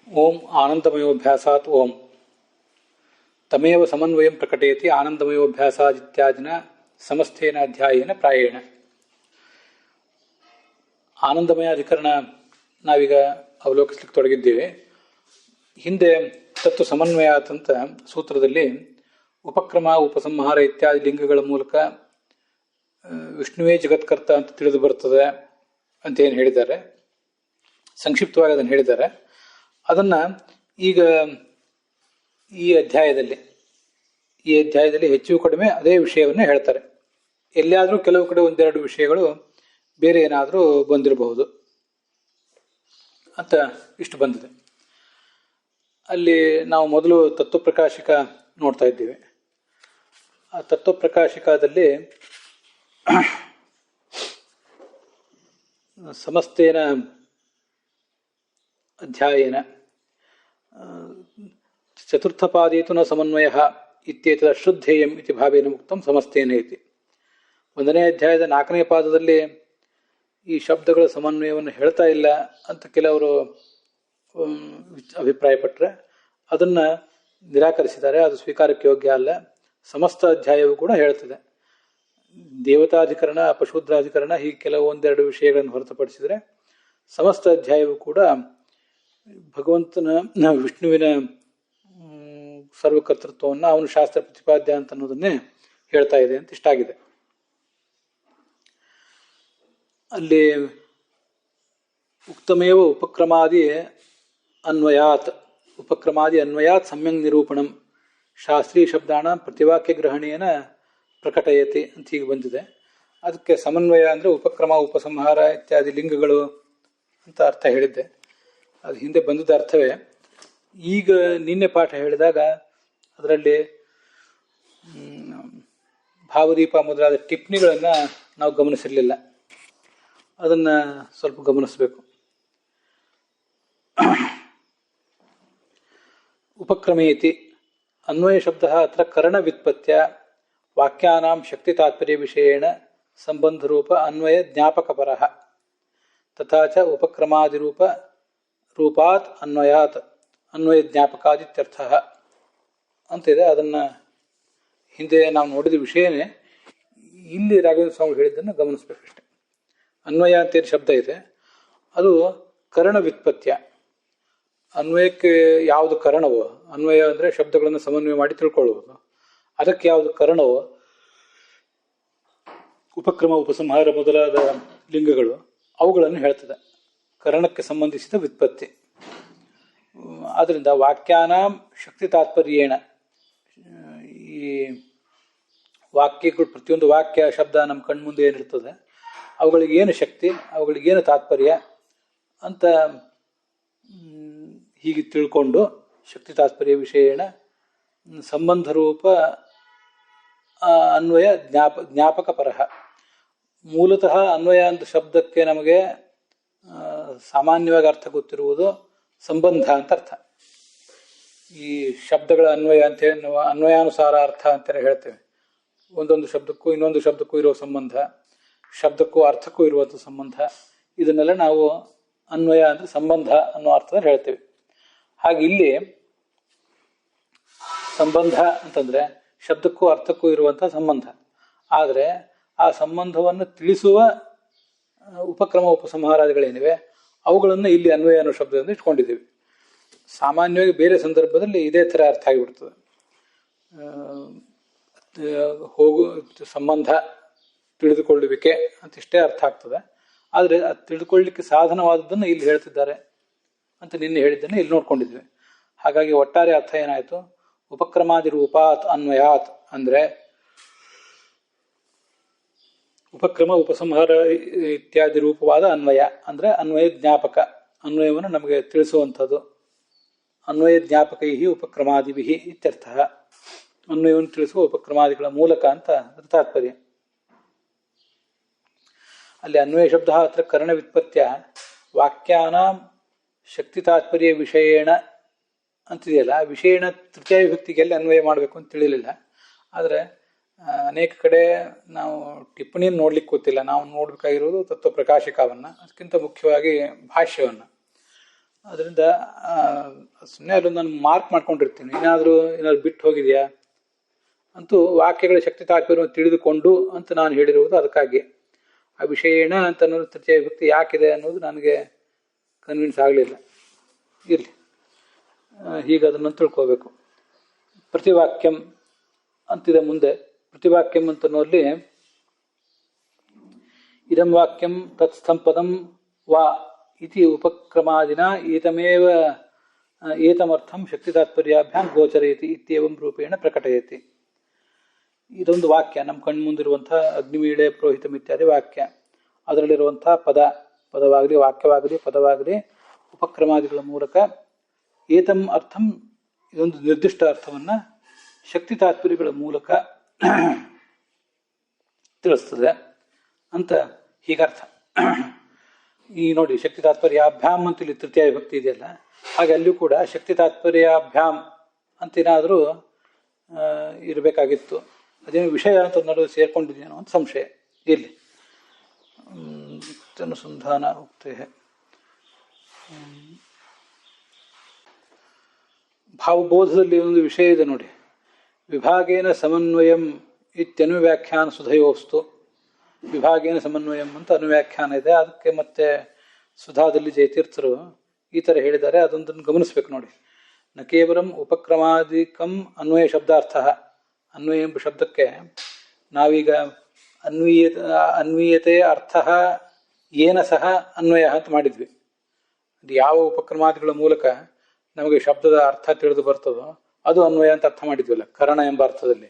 ಓಂ ಆನಂದಮಯೋಭ್ಯಾಸಾತ್ ಓಂ ತಮೇವ ಸಮನ್ವಯಂ ಪ್ರಕಟಯತಿ ಆನಂದಮಯೋಭ್ಯಾಸಾದಿತ್ಯಾದಿನ ಸಮಸ್ತೇನ ಅಧ್ಯಾಯೇನ ಪ್ರಾಯೇಣ. ಆನಂದಮಯ ಅಧಿಕರಣ ನಾವೀಗ ಅವಲೋಕಿಸ್ಲಿಕ್ಕೆ ತೊಡಗಿದ್ದೇವೆ. ಹಿಂದೆ ತತ್ವ ಸಮನ್ವಯಾತ್ ಅಂತ ಸೂತ್ರದಲ್ಲಿ ಉಪಕ್ರಮ ಉಪಸಂಹಾರ ಇತ್ಯಾದಿ ಲಿಂಗಗಳ ಮೂಲಕ ವಿಷ್ಣುವೇ ಜಗತ್ಕರ್ತ ಅಂತ ತಿಳಿದು ಬರ್ತದೆ ಅಂತ ಏನು ಹೇಳಿದ್ದಾರೆ, ಸಂಕ್ಷಿಪ್ತವಾಗಿ ಅದನ್ನು ಹೇಳಿದ್ದಾರೆ. ಅದನ್ನ ಈಗ ಈ ಅಧ್ಯಾಯದಲ್ಲಿ ಹೆಚ್ಚು ಕಡಿಮೆ ಅದೇ ವಿಷಯವನ್ನೇ ಹೇಳ್ತಾರೆ. ಎಲ್ಲಿಯಾದರೂ ಕೆಲವು ಕಡೆ ಒಂದೆರಡು ವಿಷಯಗಳು ಬೇರೆ ಏನಾದರೂ ಬಂದಿರಬಹುದು ಅಂತ ಇಷ್ಟು ಬಂದಿದೆ. ಅಲ್ಲಿ ನಾವು ಮೊದಲು ತತ್ವಪ್ರಕಾಶಿಕ ನೋಡ್ತಾ ಇದ್ದೇವೆ. ಆ ತತ್ವಪ್ರಕಾಶಿಕದಲ್ಲಿ ಸಮಸ್ತೇನ ಅಧ್ಯಾಯೇನ ಚತುರ್ಥಪಾದೇತು ನ ಸಮನ್ವಯ ಇತ್ಯೇತದ ಅಶ್ರದ್ಧೇಯಂ ಇತಿ ಭಾವೇನ ಮುಕ್ತಂ ಸಮಸ್ತೇನ ಇತಿ. 1ನೇ ಅಧ್ಯಾಯದ 4ನೇ ಪಾದದಲ್ಲಿ ಈ ಶಬ್ದಗಳ ಸಮನ್ವಯವನ್ನು ಹೇಳ್ತಾ ಇಲ್ಲ ಅಂತ ಕೆಲವರು ಅಭಿಪ್ರಾಯಪಟ್ಟರೆ ಅದನ್ನು ನಿರಾಕರಿಸಿದ್ದಾರೆ. ಅದು ಸ್ವೀಕಾರಕ್ಕೆ ಯೋಗ್ಯ ಅಲ್ಲ. ಸಮಸ್ತ ಅಧ್ಯಾಯವು ಕೂಡ ಹೇಳ್ತದೆ. ದೇವತಾಧಿಕರಣ, ಅಪಶೂದ್ರಾಧಿಕರಣ ಹೀಗೆ ಕೆಲವು ಒಂದೆರಡು ವಿಷಯಗಳನ್ನು ಹೊರತುಪಡಿಸಿದರೆ ಸಮಸ್ತ ಅಧ್ಯಾಯವು ಕೂಡ ಭಗವಂತನ ವಿಷ್ಣುವಿನ ಸರ್ವಕರ್ತೃತ್ವವನ್ನು ಅವನು ಶಾಸ್ತ್ರ ಪ್ರತಿಪಾದ್ಯ ಅಂತ ಅನ್ನೋದನ್ನೇ ಹೇಳ್ತಾ ಇದೆ ಅಂತ ಇಷ್ಟಾಗಿದೆ. ಅಲ್ಲಿ ಉಕ್ತಮೇವ ಉಪಕ್ರಮಾದಿ ಅನ್ವಯಾತ್ ಸಮ್ಯಕ್ ನಿರೂಪಣಂ ಶಾಸ್ತ್ರೀಯ ಶಬ್ದಾಣ ಪ್ರತಿವಾಕ್ಯ ಗ್ರಹಣೇನ ಪ್ರಕಟಯತಿ ಅಂತ ಹೀಗೆ ಬಂದಿದೆ. ಅದಕ್ಕೆ ಸಮನ್ವಯ ಅಂದರೆ ಉಪಕ್ರಮ ಉಪಸಂಹಾರ ಇತ್ಯಾದಿ ಲಿಂಗಗಳು ಅಂತ ಅರ್ಥ ಹೇಳಿದ್ದೆ. ಅದು ಹಿಂದೆ ಬಂದಿದ್ದ ಅರ್ಥವೇ. ಈಗ ನಿನ್ನೆ ಪಾಠ ಹೇಳಿದಾಗ ಅದರಲ್ಲಿ ಭಾವದೀಪ ಮೊದಲಾದ ಟಿಪ್ಪಣಿಗಳನ್ನು ನಾವು ಗಮನಿಸಿರಲಿಲ್ಲ. ಅದನ್ನು ಸ್ವಲ್ಪ ಗಮನಿಸಬೇಕು. ಉಪಕ್ರಮೇತಿ ಅನ್ವಯ ಶಬ್ದ ಅತ್ರ ಕರ್ಣವ್ಯುತ್ಪತ್ತ್ಯ ವಾಕ್ಯಾನಾಂ ಶಕ್ತಿ ತಾತ್ಪರ್ಯ ವಿಷಯೇಣ ಸಂಬಂಧರೂಪ ಅನ್ವಯ ಜ್ಞಾಪಕಪರಃ ತಥಾ ಚ ರೂಪಾತ್ ಅನ್ವಯಾತ್ ಅನ್ವಯ ಜ್ಞಾಪಕಾದಿತ್ಯರ್ಥ ಅಂತಿದೆ. ಅದನ್ನು ಹಿಂದೆ ನಾವು ನೋಡಿದ ವಿಷಯನೇ ಇಲ್ಲಿ ರಾಘವೇಂದ್ರ ಸ್ವಾಮಿ ಹೇಳಿದ್ದನ್ನು ಗಮನಿಸಬೇಕಷ್ಟೆ. ಅನ್ವಯ ಅಂತೇನು ಶಬ್ದ ಇದೆ, ಅದು ಕರ್ಣ ವ್ಯುತ್ಪತ್ತ್ಯ. ಅನ್ವಯಕ್ಕೆ ಯಾವುದು ಕರಣವೋ, ಅನ್ವಯ ಅಂದರೆ ಶಬ್ದಗಳನ್ನು ಸಮನ್ವಯ ಮಾಡಿ ತಿಳ್ಕೊಳ್ಳುವುದು, ಅದಕ್ಕೆ ಯಾವುದು ಕರಣವೋ ಉಪಕ್ರಮ ಉಪಸಂಹಾರ ಮೊದಲಾದ ಲಿಂಗಗಳು ಅವುಗಳನ್ನು ಹೇಳ್ತದೆ. ಕರಣಕ್ಕೆ ಸಂಬಂಧಿಸಿದ ವ್ಯುತ್ಪತ್ತಿ. ಆದ್ದರಿಂದ ವಾಕ್ಯಾನಾಂ ಶಕ್ತಿ ತಾತ್ಪರ್ಯೇಣ, ಈ ವಾಕ್ಯಗಳು ಪ್ರತಿಯೊಂದು ವಾಕ್ಯ ಶಬ್ದ ನಮ್ಮ ಕಣ್ಮುಂದೆ ಏನಿರ್ತದೆ ಅವುಗಳಿಗೇನು ಶಕ್ತಿ, ಅವುಗಳಿಗೇನು ತಾತ್ಪರ್ಯ ಅಂತ ಹೀಗೆ ತಿಳ್ಕೊಂಡು ಶಕ್ತಿ ತಾತ್ಪರ್ಯ ವಿಷಯೇಣ ಸಂಬಂಧ ರೂಪ ಅನ್ವಯ ಜ್ಞಾಪಕ ಪರಃ. ಮೂಲತಃ ಅನ್ವಯ ಅಂತ ಶಬ್ದಕ್ಕೆ ನಮಗೆ ಸಾಮಾನ್ಯವಾಗಿ ಅರ್ಥ ಗೊತ್ತಿರುವುದು ಸಂಬಂಧ ಅಂತ ಅರ್ಥ. ಈ ಶಬ್ದಗಳ ಅನ್ವಯ ಅಂತ ನಾವು ಅನ್ವಯಾನುಸಾರ ಅರ್ಥ ಅಂತಲೇ ಹೇಳ್ತೇವೆ. ಒಂದೊಂದು ಶಬ್ದಕ್ಕೂ ಇನ್ನೊಂದು ಶಬ್ದಕ್ಕೂ ಇರೋ ಸಂಬಂಧ, ಶಬ್ದಕ್ಕೂ ಅರ್ಥಕ್ಕೂ ಇರುವಂಥ ಸಂಬಂಧ, ಇದನ್ನೆಲ್ಲ ನಾವು ಅನ್ವಯ ಅಂದರೆ ಸಂಬಂಧ ಅನ್ನೋ ಅರ್ಥದಲ್ಲಿ ಹೇಳ್ತೇವೆ. ಹಾಗೆ ಇಲ್ಲಿ ಸಂಬಂಧ ಅಂತಂದರೆ ಶಬ್ದಕ್ಕೂ ಅರ್ಥಕ್ಕೂ ಇರುವಂಥ ಸಂಬಂಧ. ಆದರೆ ಆ ಸಂಬಂಧವನ್ನು ತಿಳಿಸುವ ಉಪಕ್ರಮ ಉಪಸಂಹಾರಾದಿಗಳೇನಿವೆ ಅವುಗಳನ್ನು ಇಲ್ಲಿ ಅನ್ವಯ ಅನ್ನೋ ಶಬ್ದದಿಂದ ಇಟ್ಕೊಂಡಿದ್ದೀವಿ. ಸಾಮಾನ್ಯವಾಗಿ ಬೇರೆ ಸಂದರ್ಭದಲ್ಲಿ ಇದೇ ಥರ ಅರ್ಥ ಆಗಿಬಿಡ್ತದೆ. ಸಂಬಂಧ ತಿಳಿದುಕೊಳ್ಳುವಿಕೆ ಅಂತಿಷ್ಟೇ ಅರ್ಥ ಆಗ್ತದೆ. ಆದರೆ ಅದು ತಿಳಿದುಕೊಳ್ಳಲಿಕ್ಕೆ ಸಾಧನವಾದದ್ದನ್ನು ಇಲ್ಲಿ ಹೇಳ್ತಿದ್ದಾರೆ ಅಂತ ನಿನ್ನೆ ಹೇಳಿದ್ದನ್ನು ಇಲ್ಲಿ ನೋಡ್ಕೊಂಡಿದ್ವಿ. ಹಾಗಾಗಿ ಒಟ್ಟಾರೆ ಅರ್ಥ ಏನಾಯಿತು, ಉಪಕ್ರಮಾದಿ ರೂಪಾತ್ ಅನ್ವಯಾತ್ ಅಂದರೆ ಉಪಕ್ರಮ ಉಪಸಂಹಾರ ಇತ್ಯಾದಿ ರೂಪವಾದ ಅನ್ವಯ ಅಂದರೆ ಅನ್ವಯ ಜ್ಞಾಪಕ, ಅನ್ವಯವನ್ನು ನಮಗೆ ತಿಳಿಸುವಂಥದ್ದು. ಅನ್ವಯ ಜ್ಞಾಪಕೈ ಉಪಕ್ರಮಾದಿಭಿ ಇತ್ಯರ್ಥ. ಅನ್ವಯವನ್ನು ತಿಳಿಸುವ ಉಪಕ್ರಮಾದಿಗಳ ಮೂಲಕ ಅಂತ ಅದರ ತಾತ್ಪರ್ಯ. ಅಲ್ಲಿ ಅನ್ವಯ ಶಬ್ದ ಅತ್ರ ಕರ್ಣ ವ್ಯುತ್ಪತ್ತ್ಯ ವಾಕ್ಯಾನಾಂ ಶಕ್ತಿ ತಾತ್ಪರ್ಯ ವಿಷಯೇಣ ಅಂತಿದೆಯಲ್ಲ, ವಿಷಯೇಣ ತೃತೀಯ ವಿಭಕ್ತಿಗೆ ಅಲ್ಲಿ ಅನ್ವಯ ಮಾಡಬೇಕು ಅಂತ ತಿಳಿಲಿಲ್ಲ. ಆದರೆ ಅನೇಕ ಕಡೆ ನಾವು ಟಿಪ್ಪಣಿಯನ್ನು ನೋಡ್ಲಿಕ್ಕೆ ಗೊತ್ತಿಲ್ಲ. ನಾವು ನೋಡಬೇಕಾಗಿರೋದು ತತ್ವ ಪ್ರಕಾಶಿಕವನ್ನು, ಅದಕ್ಕಿಂತ ಮುಖ್ಯವಾಗಿ ಭಾಷ್ಯವನ್ನು. ಅದರಿಂದ ಸುಮ್ಮನೆ ಅಲ್ಲೊಂದು ನಾನು ಮಾರ್ಕ್ ಮಾಡ್ಕೊಂಡಿರ್ತೀನಿ, ಏನಾದರೂ ಬಿಟ್ಟು ಹೋಗಿದೆಯಾ ಅಂತೂ ವಾಕ್ಯಗಳ ಶಕ್ತಿ ತಾತ್ಪರ್ಯವನ್ನು ತಿಳಿದುಕೊಂಡು ಅಂತ ನಾನು ಹೇಳಿರುವುದು ಅದಕ್ಕಾಗಿ. ಆ ವಿಷಯೇಣ ಅಂತ ಅನ್ನೋದು ತೃತೀಯ ವಿಭಕ್ತಿ ಯಾಕಿದೆ ಅನ್ನೋದು ನನಗೆ ಕನ್ವಿನ್ಸ್ ಆಗಲಿಲ್ಲ. ಇರಲಿ, ಹೀಗೆ ಅದನ್ನು ತಿಳ್ಕೋಬೇಕು. ಪ್ರತಿವಾಕ್ಯಂ ಅಂತಿದೆ ಮುಂದೆ. ಪ್ರತಿವಾಕ್ಯಂ ಅಂತನ್ನೋಲ್ಲಿ ಇದಂ ವಾಕ್ಯಂ ತತ್ಸ್ಥಂಪದಂ ವಾ ಇತಿ ಉಪಕ್ರಮಾದಿನ ಏತಮೇವ ಏತಮರ್ಥಂ ಶಕ್ತಿ ತಾತ್ಪರ್ಯಾಭ್ಯಾಂ ಗೋಚರಯತಿ ಇತ್ಯೇವಂ ರೂಪೇಣ ಪ್ರಕಟಯತಿ. ಇದೊಂದು ವಾಕ್ಯ, ನಮ್ಮ ಕಣ್ಮುಂದಿರುವಂಥ ಅಗ್ನಿಮೀಳೆ ಪುರೋಹಿತಂ ಇತ್ಯಾದಿ ವಾಕ್ಯ. ಅದರಲ್ಲಿರುವಂಥ ಪದವಾಗಲಿ ವಾಕ್ಯವಾಗಲಿ ಪದವಾಗಲಿ ಉಪಕ್ರಮಾದಿಗಳ ಮೂಲಕ ಏತಂ ಅರ್ಥಂ, ಇದೊಂದು ನಿರ್ದಿಷ್ಟ ಅರ್ಥವನ್ನು ಶಕ್ತಿ ತಾತ್ಪರ್ಯಗಳ ಮೂಲಕ ತಿಳಿಸ್ತದೆ ಅಂತ ಹೀಗರ್ಥ. ಈ ನೋಡಿ, ಶಕ್ತಿ ತಾತ್ಪರ್ಯಾಭ್ಯಾಮ್ ಅಂತ ಇಲ್ಲಿ ತೃತೀಯ ವಿಭಕ್ತಿ ಇದೆಯಲ್ಲ, ಹಾಗೆ ಅಲ್ಲಿಯೂ ಕೂಡ ಶಕ್ತಿ ತಾತ್ಪರ್ಯಾಭ್ಯಾಮ್ ಅಂತೇನಾದರೂ ಇರಬೇಕಾಗಿತ್ತು. ಅದೇನು ವಿಷಯ ಅಂತ ನೋಡೋದು ಸೇರ್ಕೊಂಡಿದೆಯೇನೋ ಅಂತ ಸಂಶಯ. ಇಲ್ಲಿ ಅನುಸಂಧಾನ ಉಕ್ತೆ ಭಾವಬೋಧದಲ್ಲಿ ಒಂದು ವಿಷಯ ಇದೆ ನೋಡಿ. ವಿಭಾಗೇನ ಸಮನ್ವಯಂ ಇತ್ಯನುವ್ಯಾಖ್ಯಾನ ಸುಧಯೋಸ್ತು. ವಿಭಾಗೇನ ಸಮನ್ವಯಂ ಅಂತ ಅನುವ್ಯಾಖ್ಯಾನ ಇದೆ. ಅದಕ್ಕೆ ಮತ್ತೆ ಸುಧಾದಲ್ಲಿ ಜಯತೀರ್ಥರು ಈ ಥರ ಹೇಳಿದ್ದಾರೆ. ಅದೊಂದನ್ನು ಗಮನಿಸ್ಬೇಕು ನೋಡಿ. ನ ಕೇವಲಂ ಉಪಕ್ರಮಾದಿಕಂ ಅನ್ವಯ ಶಬ್ದಾರ್ಥ. ಅನ್ವಯ ಎಂಬ ಶಬ್ದಕ್ಕೆ ನಾವೀಗ ಅನ್ವೀಯತೆ ಅರ್ಥ ಏನ ಸಹ ಅನ್ವಯ ಅಂತ ಮಾಡಿದ್ವಿ. ಅದು ಯಾವ ಉಪಕ್ರಮಾದಿಗಳ ಮೂಲಕ ನಮಗೆ ಶಬ್ದದ ಅರ್ಥ ತಿಳಿದು ಬರ್ತದೋ ಅದು ಅನ್ವಯ ಅಂತ ಅರ್ಥ ಮಾಡಿದ್ವಲ್ಲ, ಕರಣ ಎಂಬ ಅರ್ಥದಲ್ಲಿ.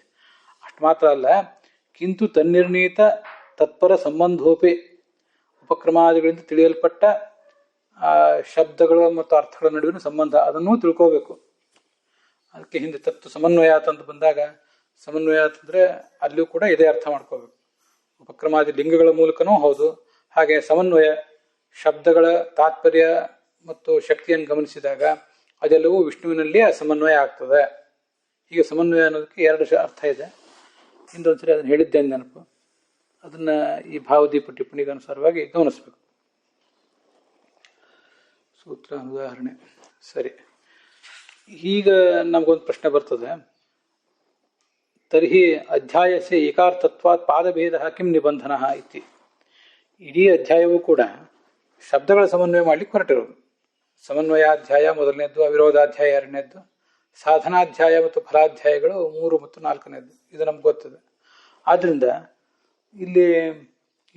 ಅಷ್ಟು ಮಾತ್ರ ಅಲ್ಲ, ಕಿಂತು ತನ್ನಿರ್ಣೀತ ತತ್ಪರ ಸಂಬಂಧೋಪಿ, ಉಪಕ್ರಮಾದಿಗಳಿಂದ ತಿಳಿಯಲ್ಪಟ್ಟ ಶಬ್ದಗಳ ಮತ್ತು ಅರ್ಥಗಳ ನಡುವಿನ ಸಂಬಂಧ ಅದನ್ನೂ ತಿಳ್ಕೋಬೇಕು. ಅದಕ್ಕೆ ಹಿಂದೆ ತತ್ವ ಸಮನ್ವಯಾತ ಅಂತ ಬಂದಾಗ, ಸಮನ್ವಯಾತ ಅಂದರೆ ಅಲ್ಲಿಯೂ ಕೂಡ ಇದೇ ಅರ್ಥ ಮಾಡ್ಕೋಬೇಕು. ಉಪಕ್ರಮಾದಿ ಲಿಂಗಗಳ ಮೂಲಕನೂ ಹೌದು, ಹಾಗೆ ಸಮನ್ವಯ ಶಬ್ದಗಳ ತಾತ್ಪರ್ಯ ಮತ್ತು ಶಕ್ತಿಯನ್ನು ಗಮನಿಸಿದಾಗ ಅದೆಲ್ಲವೂ ವಿಷ್ಣುವಿನಲ್ಲಿ ಸಮನ್ವಯ ಆಗ್ತದೆ. ಹೀಗೆ ಸಮನ್ವಯ ಅನ್ನೋದಕ್ಕೆ ಎರಡು ಅರ್ಥ ಇದೆ. ಹಿಂದೊಂದ್ಸರಿ ಅದನ್ನು ಹೇಳಿದ್ದೇನೆ ನೆನಪು. ಅದನ್ನು ಈ ಭಾವದೀಪ ಟಿಪ್ಪಣಿಗೆ ಅನುಸಾರವಾಗಿ ಗಮನಿಸಬೇಕು. ಸೂತ್ರ ಉದಾಹರಣೆ. ಸರಿ, ಈಗ ನಮಗೊಂದು ಪ್ರಶ್ನೆ ಬರ್ತದೆ. ತರ್ಹಿ ಅಧ್ಯಾಯಸ್ಯ ಏಕಾರ್ಥತ್ವಾತ್ ಪಾದಭೇದ ಕಿಂ ನಿಬಂಧನ ಇತಿ. ಇಡೀ ಅಧ್ಯಾಯವೂ ಕೂಡ ಶಬ್ದಗಳ ಸಮನ್ವಯ ಮಾಡಲಿಕ್ಕೆ ಹೊರಟಿರೋದು. ಸಮನ್ವಯಾಧ್ಯಾಯ ಮೊದಲನೇದ್ದು, ಅವಿರೋಧಾಧ್ಯಾಯ ಎರಡನೇದ್ದು, ಸಾಧನಾಧ್ಯಾಯ ಮತ್ತು ಫಲಾಧ್ಯಾಯಗಳು 3 ಮತ್ತು 4ನೇದ್ದು. ಇದು ನಮ್ಗೆ ಗೊತ್ತದೆ. ಆದ್ದರಿಂದ ಇಲ್ಲಿ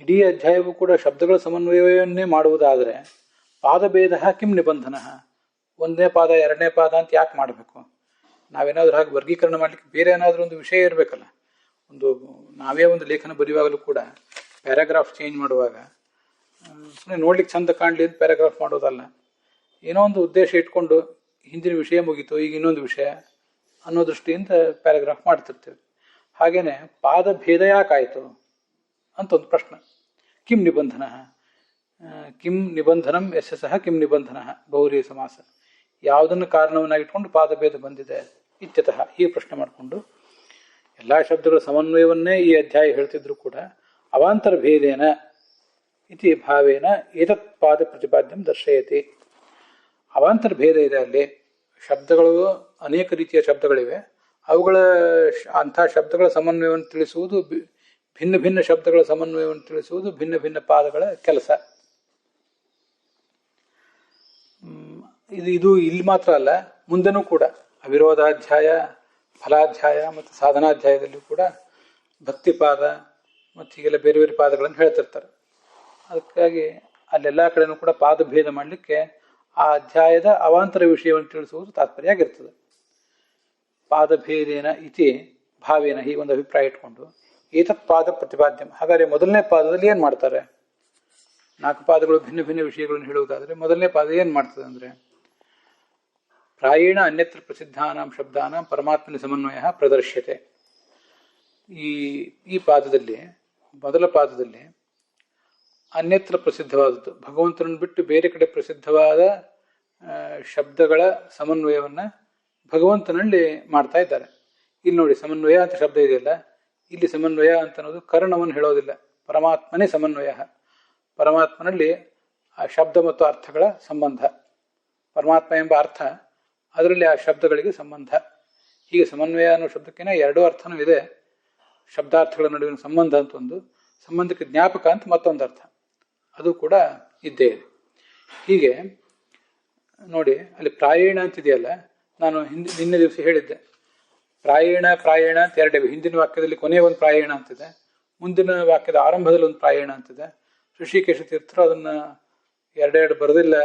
ಇಡೀ ಅಧ್ಯಾಯವೂ ಕೂಡ ಶಬ್ದಗಳ ಸಮನ್ವಯವನ್ನೇ ಮಾಡುವುದಾದರೆ ಪಾದಭೇದ ಕಿಂ ನಿಬಂಧನ, ಒಂದನೇ ಪಾದ ಎರಡನೇ ಪಾದ ಅಂತ ಯಾಕೆ ಮಾಡಬೇಕು? ನಾವೇನಾದ್ರೂ ಹಾಗೆ ವರ್ಗೀಕರಣ ಮಾಡಲಿಕ್ಕೆ ಬೇರೆ ಏನಾದರೂ ಒಂದು ವಿಷಯ ಇರಬೇಕಲ್ಲ. ನಾವೇ ಒಂದು ಲೇಖನ ಬರೆಯುವಾಗಲೂ ಕೂಡ ಪ್ಯಾರಾಗ್ರಾಫ್ ಚೇಂಜ್ ಮಾಡುವಾಗ ಸುಮ್ಮನೆ ನೋಡ್ಲಿಕ್ಕೆ ಚಂದ ಕಾಣಲಿ ಅಂತ ಪ್ಯಾರಾಗ್ರಾಫ್ ಮಾಡೋದಲ್ಲ. ಏನೋ ಒಂದು ಉದ್ದೇಶ ಇಟ್ಕೊಂಡು ಹಿಂದಿನ ವಿಷಯ ಮುಗೀತು, ಈಗ ಇನ್ನೊಂದು ವಿಷಯ ಅನ್ನೋ ದೃಷ್ಟಿಯಿಂದ ಪ್ಯಾರಾಗ್ರಾಫ್ ಮಾಡ್ತಿರ್ತೇವೆ. ಹಾಗೇನೆ ಪಾದಭೇದ ಯಾಕಾಯಿತು ಅಂತ ಒಂದು ಪ್ರಶ್ನೆ. ಕಿಂ ನಿಬಂಧನ, ಕಿಂ ನಿಬಂಧನಂ ಯಸ್ಯ ಸಹ ಕಿಂ ನಿಬಂಧನ ಬಹುರೀ ಸಮಾಸ. ಯಾವುದನ್ನು ಕಾರಣವನ್ನಾಗಿಟ್ಕೊಂಡು ಪಾದಭೇದ ಬಂದಿದೆ ಇತ್ಯತಃ ಈ ಪ್ರಶ್ನೆ ಮಾಡಿಕೊಂಡು ಎಲ್ಲ ಶಬ್ದಗಳ ಸಮನ್ವಯವನ್ನೇ ಈ ಅಧ್ಯಾಯ ಹೇಳ್ತಿದ್ರು ಕೂಡ ಅವಾಂತರ ಭೇದೇನ ಇತಿ ಭಾವೇನ ಏತತ್ ಪಾದ ಪ್ರತಿಪಾದ್ಯಂ ದರ್ಶಯತಿ. ಅವಾಂತರ ಭೇದ ಇದೆ ಅಲ್ಲಿ. ಶಬ್ದಗಳು ಅನೇಕ ರೀತಿಯ ಶಬ್ದಗಳಿವೆ. ಅವುಗಳ ಅಂಥ ಶಬ್ದಗಳ ಸಮನ್ವಯವನ್ನು ತಿಳಿಸುವುದು, ಭಿನ್ನ ಭಿನ್ನ ಶಬ್ದಗಳ ಸಮನ್ವಯವನ್ನು ತಿಳಿಸುವುದು ಭಿನ್ನ ಭಿನ್ನ ಪಾದಗಳ ಕೆಲಸ. ಇದು ಇಲ್ಲಿ ಮಾತ್ರ ಅಲ್ಲ, ಮುಂದೆನೂ ಕೂಡ ಅವಿರೋಧಾಧ್ಯಾಯ, ಫಲಾಧ್ಯಾಯ ಮತ್ತು ಸಾಧನಾಧ್ಯಾಯದಲ್ಲೂ ಕೂಡ ಭಕ್ತಿಪಾದ ಮತ್ತು ಹೀಗೆಲ್ಲ ಬೇರೆ ಬೇರೆ ಪಾದಗಳನ್ನು ಹೇಳ್ತಿರ್ತಾರೆ. ಅದಕ್ಕಾಗಿ ಅಲ್ಲೆಲ್ಲ ಕಡೆನೂ ಕೂಡ ಪಾದಭೇದ ಮಾಡಲಿಕ್ಕೆ ಆ ಅಧ್ಯಾಯದ ಅವಾಂತರ ವಿಷಯವನ್ನು ತಿಳಿಸುವುದು ತಾತ್ಪರ್ಯ ಆಗಿರ್ತದೆ. ಪಾದಭೇದೇನ ಇತಿ ಭಾವೇನ, ಹೀಗೊಂದು ಅಭಿಪ್ರಾಯ ಇಟ್ಕೊಂಡು ಏತತ್ ಪಾದ ಪ್ರತಿಪಾದ್ಯಂ. ಹಾಗಾದರೆ ಮೊದಲನೇ ಪಾದದಲ್ಲಿ ಏನು ಮಾಡ್ತಾರೆ? 4 ಪಾದಗಳು ಭಿನ್ನ ಭಿನ್ನ ವಿಷಯಗಳನ್ನು ಹೇಳುವುದಾದರೆ ಮೊದಲನೇ ಪಾದ ಏನು ಮಾಡ್ತದೆ ಅಂದರೆ, ಪ್ರಾಯೇಣ ಅನ್ಯತ್ರ ಪ್ರಸಿದ್ಧಾನಾಂ ಶಬ್ದಾನಾಂ ಪರಮಾತ್ಮನ ಸಮನ್ವಯ ಪ್ರದರ್ಶ್ಯತೆ. ಈ ಪಾದದಲ್ಲಿ, ಮೊದಲ ಪಾದದಲ್ಲಿ ಅನ್ಯತ್ರ ಪ್ರಸಿದ್ಧವಾದದ್ದು, ಭಗವಂತನನ್ನು ಬಿಟ್ಟು ಬೇರೆ ಕಡೆ ಪ್ರಸಿದ್ಧವಾದ ಶಬ್ದಗಳ ಸಮನ್ವಯವನ್ನು ಭಗವಂತನಲ್ಲಿ ಮಾಡ್ತಾ ಇದ್ದಾರೆ. ಇಲ್ಲಿ ನೋಡಿ, ಸಮನ್ವಯ ಅಂತ ಶಬ್ದ ಇದೆಯಲ್ಲ, ಇಲ್ಲಿ ಸಮನ್ವಯ ಅಂತ ಅನ್ನೋದು ಕರ್ಣವನ್ನು ಹೇಳೋದಿಲ್ಲ, ಪರಮಾತ್ಮನೇ ಸಮನ್ವಯ. ಪರಮಾತ್ಮನಲ್ಲಿ ಆ ಶಬ್ದ ಮತ್ತು ಅರ್ಥಗಳ ಸಂಬಂಧ. ಪರಮಾತ್ಮ ಎಂಬ ಅರ್ಥ, ಅದರಲ್ಲಿ ಆ ಶಬ್ದಗಳಿಗೆ ಸಂಬಂಧ. ಹೀಗೆ ಸಮನ್ವಯ ಅನ್ನೋ ಶಬ್ದಕ್ಕೇನೆ ಎರಡೂ ಅರ್ಥನೂ ಇದೆ. ಶಬ್ದಾರ್ಥಗಳ ನಡುವಿನ ಸಂಬಂಧ ಅಂತ ಒಂದು, ಸಂಬಂಧಕ್ಕೆ ಜ್ಞಾಪಕ ಅಂತ ಮತ್ತೊಂದು ಅರ್ಥ, ಅದು ಕೂಡ ಇದ್ದೇ ಇದೆ. ಹೀಗೆ ನೋಡಿ, ಅಲ್ಲಿ ಪ್ರಾಯಣ ಅಂತಿದೆಯಲ್ಲ, ನಾನು ನಿನ್ನೆ ದಿವಸ ಹೇಳಿದ್ದೆ, ಪ್ರಾಯಣ ಪ್ರಾಯಣ ಅಂತ ಎರಡಿವೆ. ಹಿಂದಿನ ವಾಕ್ಯದಲ್ಲಿ ಕೊನೆಯ ಒಂದು ಪ್ರಾಯಣ ಅಂತಿದೆ, ಮುಂದಿನ ವಾಕ್ಯದ ಆರಂಭದಲ್ಲಿ ಒಂದು ಪ್ರಾಯಣ ಅಂತಿದೆ. ಋಷಿಕೇಶ ತೀರ್ಥರು ಅದನ್ನ ಎರಡೆರಡು ಬರೆದಿಲ್ಲ,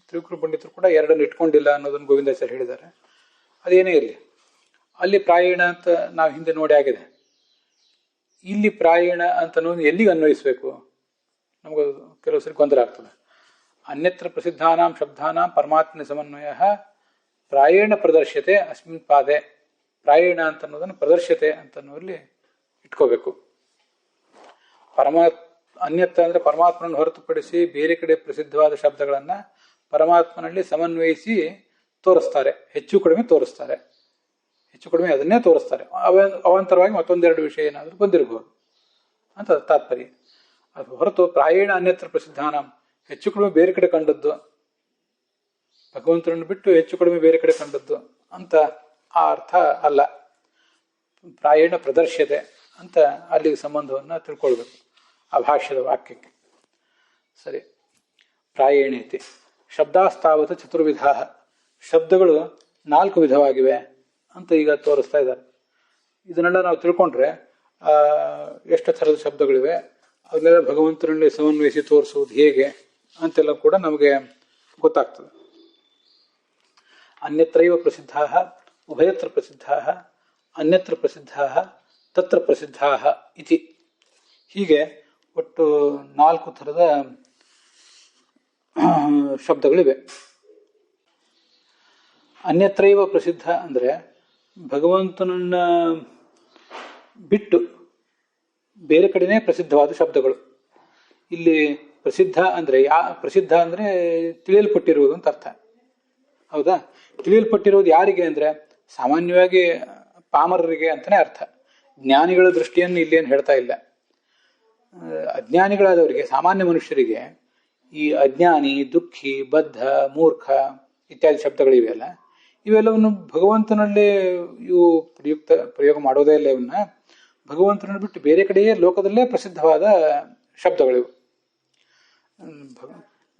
ತ್ರಿವಿಕ್ರಮ ಪಂಡಿತರು ಕೂಡ ಎರಡನ್ನು ಇಟ್ಕೊಂಡಿಲ್ಲ ಅನ್ನೋದನ್ನು ಗೋವಿಂದಾಚಾರ್ಯ ಹೇಳಿದ್ದಾರೆ. ಅದೇನೇ ಇರಲಿ, ಅಲ್ಲಿ ಪ್ರಾಯಣ ಅಂತ ನಾವು ಹಿಂದೆ ನೋಡಿ ಆಗಿದೆ. ಇಲ್ಲಿ ಪ್ರಾಯಣ ಅಂತ ಎಲ್ಲಿಗೆ ಅನ್ವಯಿಸಬೇಕು ನಮಗೂ ಕೆಲವು ಸರಿ ಗೊಂದಲ ಆಗ್ತದೆ. ಅನ್ಯತ್ರ ಪ್ರಸಿದ್ಧಾನಾಂ ಶಬ್ದಾನಾಂ ಪರಮಾತ್ಮನ ಸಮನ್ವಯ ಪ್ರಾಯಣ ಪ್ರದರ್ಶ್ಯತೆ ಅಸ್ಮಿನ್ ಪಾದೆ. ಪ್ರಾಯಣ ಅಂತ ಅನ್ನೋದನ್ನು ಪ್ರದರ್ಶ್ಯತೆ ಅಂತನ್ನುವಲ್ಲಿ ಇಟ್ಕೋಬೇಕು. ಅನ್ಯತ್ರ ಅಂದ್ರೆ ಪರಮಾತ್ಮನನ್ನು ಹೊರತುಪಡಿಸಿ ಬೇರೆ ಕಡೆ ಪ್ರಸಿದ್ಧವಾದ ಶಬ್ದಗಳನ್ನ ಪರಮಾತ್ಮನಲ್ಲಿ ಸಮನ್ವಯಿಸಿ ತೋರಿಸ್ತಾರೆ, ಹೆಚ್ಚು ಕಡಿಮೆ ತೋರಿಸ್ತಾರೆ, ಹೆಚ್ಚು ಕಡಿಮೆ ಅದನ್ನೇ ತೋರಿಸ್ತಾರೆ. ಅವಾಂತರವಾಗಿ ಮತ್ತೊಂದೆರಡು ವಿಷಯ ಏನಾದರೂ ಬಂದಿರಬಹುದು ಅಂತ ತಾತ್ಪರ್ಯ. ಅದು ಹೊರತು ಪ್ರಾಯಣ ಅನ್ಯತ್ರ ಪ್ರಸಿದ್ಧಾನ, ಹೆಚ್ಚು ಕಡಿಮೆ ಬೇರೆ ಕಡೆ ಕಂಡದ್ದು, ಭಗವಂತನನ್ನು ಬಿಟ್ಟು ಹೆಚ್ಚು ಕಡಿಮೆ ಬೇರೆ ಕಡೆ ಕಂಡದ್ದು ಅಂತ ಆ ಅರ್ಥ ಅಲ್ಲ. ಪ್ರಾಯಣ ಪ್ರದರ್ಶ್ಯತೆ ಅಂತ ಅಲ್ಲಿಗೆ ಸಂಬಂಧವನ್ನು ತಿಳ್ಕೊಳ್ಬೇಕು ಆ ಭಾಷ್ಯದ ವಾಕ್ಯಕ್ಕೆ. ಸರಿ, ಪ್ರಾಯಣೇತಿ ಶಬ್ದಾಸ್ತಾವತ ಚತುರ್ವಿಧ, ಶಬ್ದಗಳು 4 ವಿಧವಾಗಿವೆ ಅಂತ ಈಗ ತೋರಿಸ್ತಾ ಇದ್ದಾರೆ. ಇದನ್ನೆಲ್ಲ ನಾವು ತಿಳ್ಕೊಂಡ್ರೆ ಎಷ್ಟು ಥರದ ಶಬ್ದಗಳಿವೆ, ಅದನ್ನೆಲ್ಲ ಭಗವಂತನಲ್ಲಿ ಸಮನ್ವಯಿಸಿ ತೋರಿಸುವುದು ಹೇಗೆ ಅಂತೆಲ್ಲ ಕೂಡ ನಮಗೆ ಗೊತ್ತಾಗ್ತದೆ. ಅನ್ಯತ್ರೈವ ಪ್ರಸಿದ್ಧಾ, ಉಭಯತ್ರ ಪ್ರಸಿದ್ಧಾ, ಅನ್ಯತ್ರ ಪ್ರಸಿದ್ಧಾ, ತತ್ರ ಪ್ರಸಿದ್ಧಾ ಇತಿ. ಹೀಗೆ ಒಟ್ಟು 4 ಥರದ ಶಬ್ದಗಳಿವೆ. ಅನ್ಯತ್ರೈವ ಪ್ರಸಿದ್ಧ ಅಂದರೆ ಭಗವಂತನನ್ನ ಬಿಟ್ಟು ಬೇರೆ ಕಡೆನೇ ಪ್ರಸಿದ್ಧವಾದ ಶಬ್ದಗಳು. ಇಲ್ಲಿ ಪ್ರಸಿದ್ಧ ಅಂದರೆ ಪ್ರಸಿದ್ಧ ಅಂದರೆ ತಿಳಿಯಲ್ಪಟ್ಟಿರುವುದು ಅಂತ ಅರ್ಥ. ಹೌದಾ? ತಿಳಿಯಲ್ಪಟ್ಟಿರುವುದು ಯಾರಿಗೆ ಅಂದರೆ ಸಾಮಾನ್ಯವಾಗಿ ಪಾಮರರಿಗೆ ಅಂತಲೇ ಅರ್ಥ. ಜ್ಞಾನಿಗಳ ದೃಷ್ಟಿಯನ್ನು ಇಲ್ಲೇನು ಹೇಳ್ತಾ ಇಲ್ಲ. ಅಜ್ಞಾನಿಗಳಾದವರಿಗೆ, ಸಾಮಾನ್ಯ ಮನುಷ್ಯರಿಗೆ ಈ ಅಜ್ಞಾನಿ, ದುಃಖಿ, ಬದ್ಧ, ಮೂರ್ಖ ಇತ್ಯಾದಿ ಶಬ್ದಗಳಿವೆಯಲ್ಲ, ಇವೆಲ್ಲವನ್ನು ಭಗವಂತನಲ್ಲೇ ಇವು ಪ್ರಯೋಗ ಮಾಡೋದೇ ಇಲ್ಲ. ಇವನ್ನ ಭಗವಂತನನ್ನು ಬಿಟ್ಟು ಬೇರೆ ಕಡೆಯೇ ಲೋಕದಲ್ಲೇ ಪ್ರಸಿದ್ಧವಾದ ಶಬ್ದಗಳಿವು.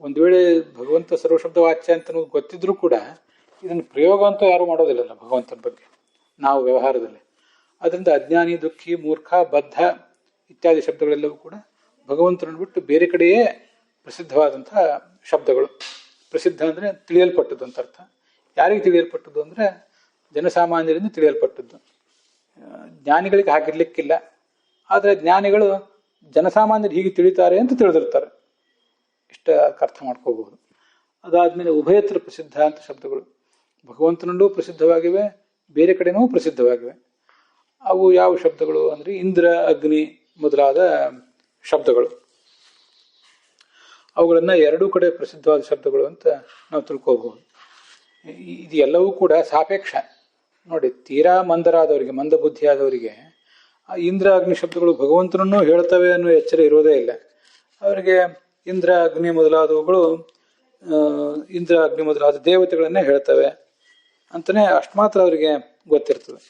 ಒಂದು ವೇಳೆ ಭಗವಂತ ಸರ್ವಶಬ್ದ ವಾಚ್ಯ ಅಂತ ಗೊತ್ತಿದ್ರೂ ಕೂಡ ಇದನ್ನು ಪ್ರಯೋಗ ಅಂತೂ ಯಾರು ಮಾಡೋದಿಲ್ಲಲ್ಲ ಭಗವಂತನ ಬಗ್ಗೆ ನಾವು ವ್ಯವಹಾರದಲ್ಲಿ. ಅದರಿಂದ ಅಜ್ಞಾನಿ, ದುಃಖಿ, ಮೂರ್ಖ, ಬದ್ಧ ಇತ್ಯಾದಿ ಶಬ್ದಗಳೆಲ್ಲವೂ ಕೂಡ ಭಗವಂತನನ್ನು ಬಿಟ್ಟು ಬೇರೆ ಕಡೆಯೇ ಪ್ರಸಿದ್ಧವಾದಂತಹ ಶಬ್ದಗಳು. ಪ್ರಸಿದ್ಧ ಅಂದರೆ ತಿಳಿಯಲ್ಪಟ್ಟದ್ದು ಅಂತ ಅರ್ಥ. ಯಾರಿಗೆ ತಿಳಿಯಲ್ಪಟ್ಟದ್ದು ಅಂದರೆ ಜನಸಾಮಾನ್ಯರಿಂದ ತಿಳಿಯಲ್ಪಟ್ಟದ್ದು. ಜ್ಞಾನಿಗಳಿಗೆ ಹಾಗಿರ್ಲಿಕ್ಕಿಲ್ಲ, ಆದರೆ ಜ್ಞಾನಿಗಳು ಜನಸಾಮಾನ್ಯರು ಹೀಗೆ ತಿಳಿತಾರೆ ಅಂತ ತಿಳಿದಿರ್ತಾರೆ. ಇಷ್ಟ ಅರ್ಥ ಮಾಡ್ಕೋಬಹುದು. ಅದಾದ್ಮೇಲೆ ಉಭಯತ್ರ ಪ್ರಸಿದ್ಧ ಅಂತ ಶಬ್ದಗಳು ಭಗವಂತನಲ್ಲೂ ಪ್ರಸಿದ್ಧವಾಗಿವೆ, ಬೇರೆ ಕಡೆನೂ ಪ್ರಸಿದ್ಧವಾಗಿವೆ. ಅವು ಯಾವ ಶಬ್ದಗಳು ಅಂದರೆ ಇಂದ್ರ, ಅಗ್ನಿ ಮೊದಲಾದ ಶಬ್ದಗಳು. ಅವುಗಳನ್ನ ಎರಡೂ ಕಡೆ ಪ್ರಸಿದ್ಧವಾದ ಶಬ್ದಗಳು ಅಂತ ನಾವು ತಿಳ್ಕೋಬಹುದು. ಇದು ಎಲ್ಲವೂ ಕೂಡ ಸಾಪೇಕ್ಷ. ನೋಡಿ, ತೀರಾ ಮಂದರಾದವರಿಗೆ, ಮಂದ ಬುದ್ಧಿಯಾದವರಿಗೆ ಇಂದ್ರ, ಅಗ್ನಿ ಶಬ್ದಗಳು ಭಗವಂತನನ್ನು ಹೇಳ್ತವೆ ಅನ್ನೋ ಎಚ್ಚರ ಇರೋದೇ ಇಲ್ಲ. ಅವರಿಗೆ ಇಂದ್ರ, ಅಗ್ನಿ ಮೊದಲಾದವುಗಳು, ಇಂದ್ರ, ಅಗ್ನಿ ಮೊದಲಾದ ದೇವತೆಗಳನ್ನೇ ಹೇಳ್ತವೆ ಅಂತಲೇ ಅಷ್ಟು ಮಾತ್ರ ಅವರಿಗೆ ಗೊತ್ತಿರ್ತದೆ.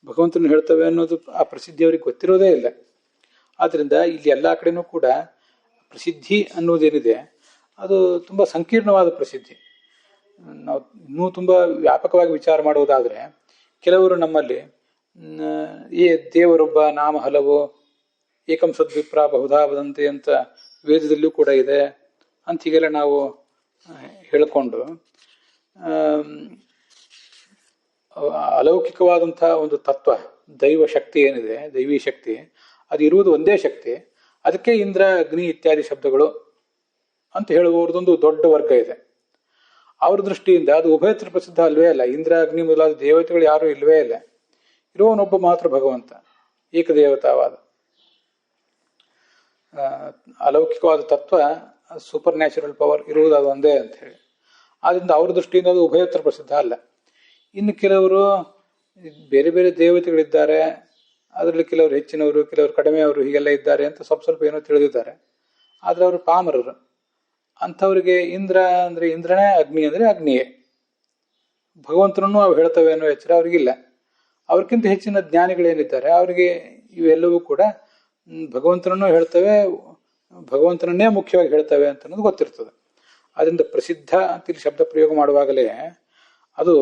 ಭಗವಂತನ ಹೇಳ್ತವೆ ಅನ್ನೋದು ಆ ಪ್ರಸಿದ್ಧಿ ಅವ್ರಿಗೆ ಗೊತ್ತಿರೋದೇ ಇಲ್ಲ. ಆದ್ದರಿಂದ ಇಲ್ಲಿ ಎಲ್ಲ ಕಡೆನೂ ಕೂಡ ಪ್ರಸಿದ್ಧಿ ಅನ್ನೋದೇನಿದೆ ಅದು ತುಂಬ ಸಂಕೀರ್ಣವಾದ ಪ್ರಸಿದ್ಧಿ. ನಾವು ಇನ್ನೂ ತುಂಬ ವ್ಯಾಪಕವಾಗಿ ವಿಚಾರ ಮಾಡುವುದಾದರೆ, ಕೆಲವರು ನಮ್ಮಲ್ಲಿ ಈ ದೇವರೊಬ್ಬ, ನಾಮ ಹಲವು, ಏಕಂ ಸದ್ವಿಪ್ರ ಬಹುಧಾ ವದಂತಿ ಅಂತ ವೇದದಲ್ಲೂ ಕೂಡ ಇದೆ ಅಂತ ಹೀಗೆಲ್ಲ ನಾವು ಹೇಳಿಕೊಂಡು ಅಲೌಕಿಕವಾದಂಥ ಒಂದು ತತ್ವ, ದೈವ ಶಕ್ತಿ ಏನಿದೆ, ದೈವಿ ಶಕ್ತಿ, ಅದು ಇರುವುದು ಒಂದೇ ಶಕ್ತಿ. ಅದಕ್ಕೆ ಇಂದ್ರ, ಅಗ್ನಿ ಇತ್ಯಾದಿ ಶಬ್ದಗಳು ಅಂತ ಹೇಳುವವ್ರದೊಂದು ದೊಡ್ಡ ವರ್ಗ ಇದೆ. ಅವ್ರ ದೃಷ್ಟಿಯಿಂದ ಅದು ಉಭಯತ್ರ ಪ್ರಸಿದ್ಧ ಅಲ್ವೇ ಅಲ್ಲ. ಇಂದ್ರ, ಅಗ್ನಿ ಮೊದಲಾದ ದೇವತೆಗಳು ಯಾರೂ ಇಲ್ವೇ ಇಲ್ಲ. ಇರುವವನೊಬ್ಬ ಮಾತ್ರ ಭಗವಂತ, ಏಕದೇವತಾವಾದ ಅಲೌಕಿಕವಾದ ತತ್ವ, ಸೂಪರ್ ನ್ಯಾಚುರಲ್ ಪವರ್ ಇರುವುದು ಅದು ಒಂದೇ ಅಂತ ಹೇಳಿ. ಆದ್ರಿಂದ ಅವ್ರ ದೃಷ್ಟಿಯಿಂದ ಅದು ಉಭಯತ್ರ ಪ್ರಸಿದ್ಧ ಅಲ್ಲ. ಇನ್ನು ಕೆಲವರು ಬೇರೆ ಬೇರೆ ದೇವತೆಗಳಿದ್ದಾರೆ, ಅದರಲ್ಲಿ ಕೆಲವರು ಹೆಚ್ಚಿನವರು, ಕೆಲವರು ಕಡಿಮೆಯವರು, ಹೀಗೆಲ್ಲ ಇದ್ದಾರೆ ಅಂತ ಸ್ವಲ್ಪ ಸ್ವಲ್ಪ ಏನೋ ತಿಳಿದಿದ್ದಾರೆ. ಆದರೆ ಅವರು ಪಾಮರರು. ಅಂಥವ್ರಿಗೆ ಇಂದ್ರ ಅಂದ್ರೆ ಇಂದ್ರನೇ, ಅಗ್ನಿ ಅಂದ್ರೆ ಅಗ್ನಿಯೇ. ಭಗವಂತನನ್ನು ಅವು ಹೇಳ್ತವೆ ಅನ್ನೋ ಎಚ್ಚರ ಅವ್ರಿಗಿಲ್ಲ. ಅವ್ರಿಗಿಂತ ಹೆಚ್ಚಿನ ಜ್ಞಾನಿಗಳೇನಿದ್ದಾರೆ ಅವರಿಗೆ ಇವೆಲ್ಲವೂ ಕೂಡ ಭಗವಂತನನ್ನು ಹೇಳ್ತವೆ, ಭಗವಂತನನ್ನೇ ಮುಖ್ಯವಾಗಿ ಹೇಳ್ತವೆ ಅಂತ ಅನ್ನೋದು ಗೊತ್ತಿರ್ತದೆ. ಅದರಿಂದ ಪ್ರಸಿದ್ಧ ಅಂತ ಇಲ್ಲಿ ಶಬ್ದ ಪ್ರಯೋಗ ಮಾಡುವಾಗಲೇ ಅದು